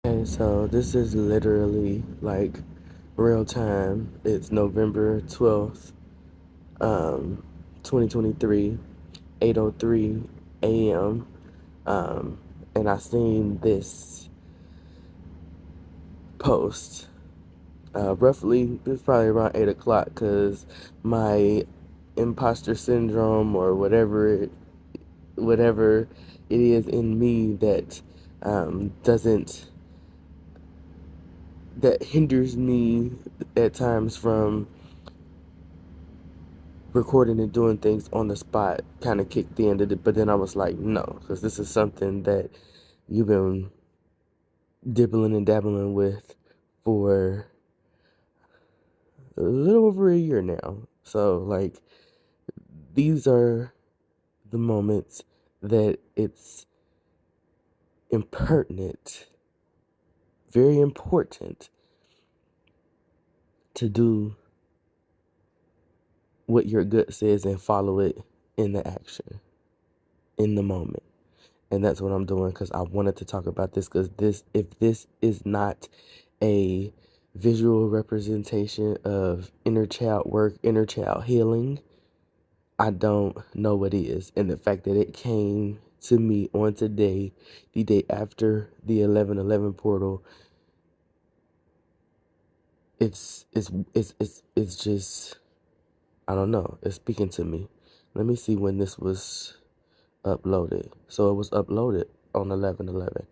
Okay, so this is literally like real time. It's November 12th, um, 2023, 8:03 a.m. Um, and I seen this post. Roughly, it's probably around 8 o'clock because my imposter syndrome or whatever it is in me that doesn't that hinders me at times from recording and doing things on the spot kind of kicked in. But then I was like, no, because this is something that you've been dibbling and dabbling with for a little over a year now. So, like, these are the moments that it's impertinent, very important to do what your gut says and follow it in the action, in the moment. And that's what I'm doing because I wanted to talk about this because if this is not a visual representation of inner child work, inner child healing, I don't know what is. And the fact that it came to me on today, the day after the 11/11 portal, it's just, I don't know. It's speaking to me. Let me see when this was uploaded. So it was uploaded on 11/11.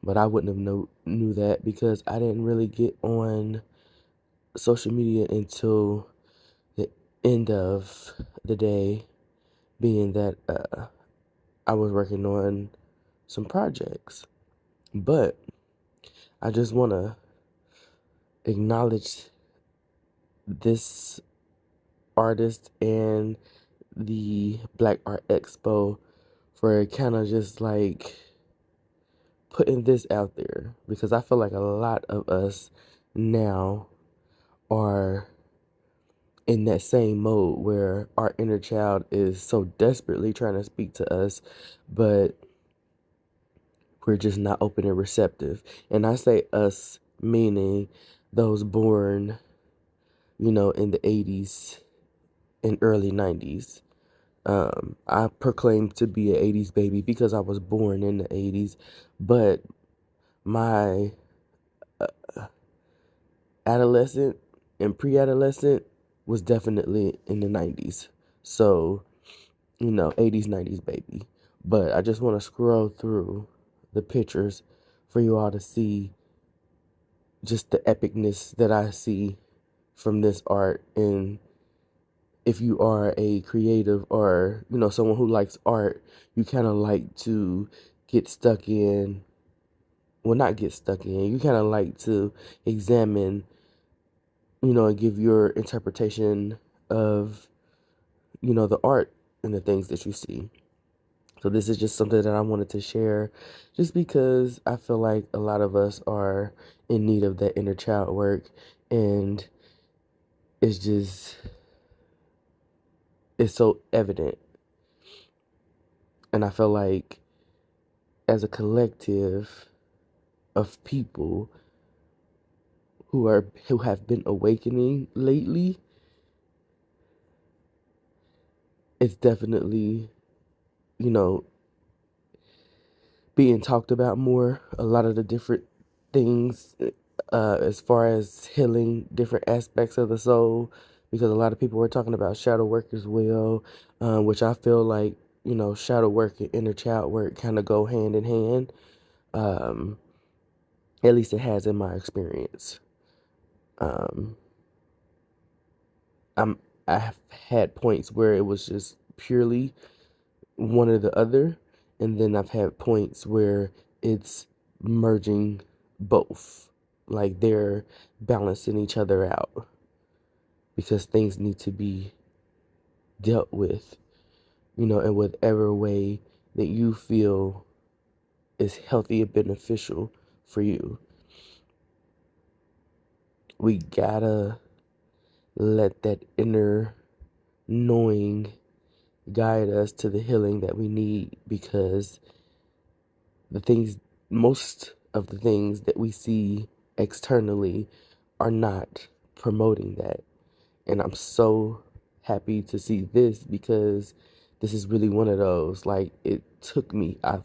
But I wouldn't have knew that because I didn't really get on social media until the end of the day, being that I was working on some projects. But I just want to acknowledge this artist and the Black Art Expo for kind of just like putting this out there because I feel like a lot of us now are in that same mode where our inner child is so desperately trying to speak to us, but we're just not open and receptive. And I say us, meaning those born, in the 80s and early 90s. I proclaim to be an 80s baby because I was born in the 80s, but my adolescent and pre-adolescent was definitely in the 90s. So 80s, 90s baby. But I just want to scroll through the pictures for you all to see just the epicness that I see from this art. And if you are a creative or, someone who likes art, you kind of like to get stuck in, well, not get stuck in, you kind of like to examine, and give your interpretation of, the art and the things that you see. So this is just something that I wanted to share just because I feel like a lot of us are in need of that inner child work, and it's just it's so evident. And I feel like as a collective of people who have been awakening lately, it's definitely, you know, being talked about more. A lot of the different things, as far as healing different aspects of the soul, because a lot of people were talking about shadow work as well, which I feel like, shadow work and inner child work kind of go hand in hand. Um, at least it has in my experience. Um, I'm I have had points where it was just purely one or the other, and then I've had points where it's merging both. Like they're balancing each other out because things need to be dealt with, in whatever way that you feel is healthy and beneficial for you. We gotta let that inner knowing guide us to the healing that we need because the things most of the things that we see externally are not promoting that. And I'm so happy to see this because this is really one of those. Like, it took me, I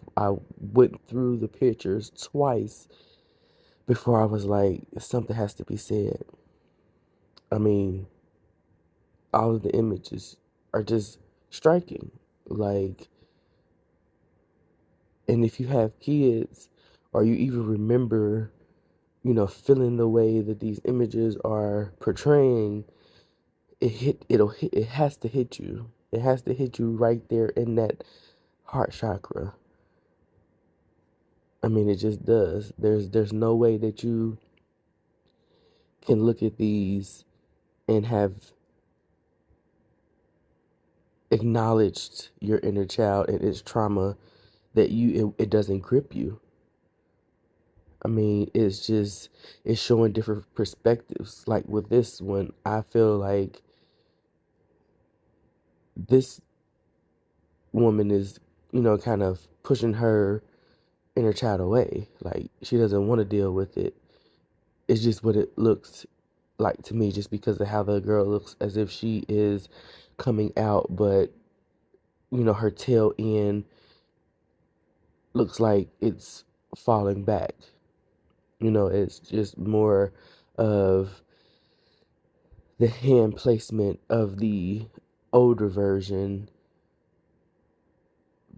went through the pictures twice before I was like, something has to be said. I mean, all of the images are just striking. Like, and if you have kids or you even remember, feeling the way that these images are portraying, it has to hit you. It has to hit you right there in that heart chakra. I mean, it just does. There's no way that you can look at these and have acknowledged your inner child and its trauma that it doesn't grip you. I mean, it's showing different perspectives. Like with this one, I feel like this woman is, kind of pushing her inner child away. Like, she doesn't want to deal with it. It's just what it looks like to me, just because of how the girl looks, as if she is coming out, but her tail end looks like it's falling back. It's just more of the hand placement of the older version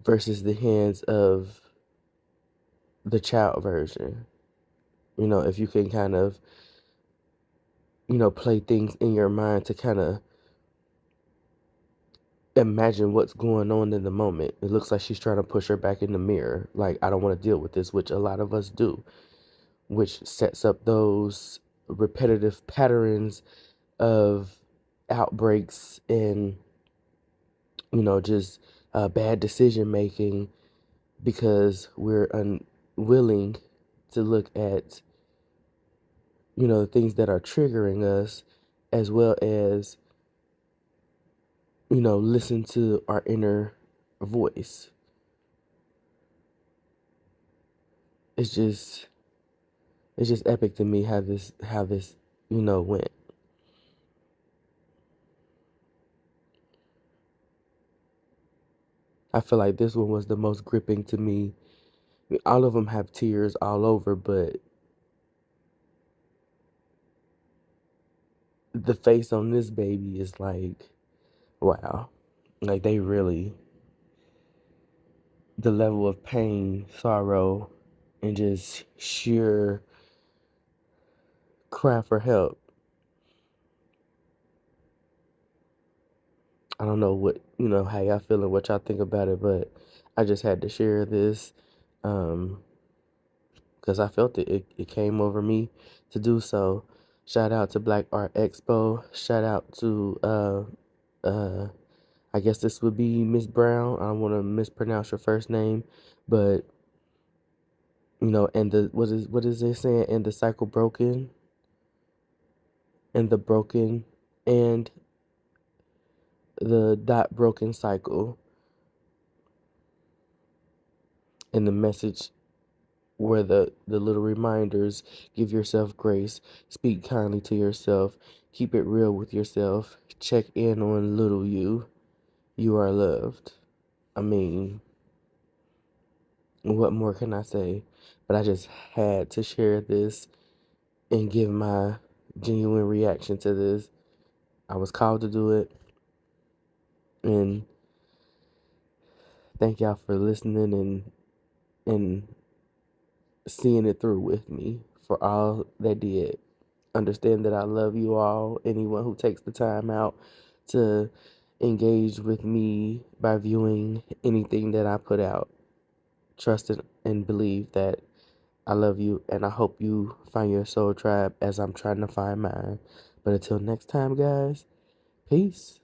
versus the hands of the child version. If you can kind of, play things in your mind to kind of imagine what's going on in the moment. It looks like she's trying to push her back in the mirror. Like, I don't want to deal with this, which a lot of us do, which sets up those repetitive patterns of outbreaks and, just bad decision making because we're unwilling to look at, the things that are triggering us, as well as, listen to our inner voice. It's just it's just epic to me how this went. I feel like this one was the most gripping to me. I mean, all of them have tears all over, but the face on this baby is like, wow. Like, they really, the level of pain, sorrow, and just sheer cry for help. I don't know how y'all feeling, what y'all think about it, but I just had to share this. Um, because I felt it. It came over me to do so. Shout out to Black Art Expo. Shout out to uh I guess this would be Miss Brown. I don't want to mispronounce your first name, but and the what is it saying? And the cycle broken, and the broken, and the dot broken cycle, and the message where the little reminders: give yourself grace, speak kindly to yourself, keep it real with yourself, check in on little you are loved. I mean, what more can I say? But I just had to share this and give my genuine reaction to this. I was called to do it, and thank y'all for listening and seeing it through with me for all that did. Understand that I love you all. Anyone who takes the time out to engage with me by viewing anything that I put out. Trust and believe that I love you, and I hope you find your soul tribe as I'm trying to find mine. But until next time, guys, peace.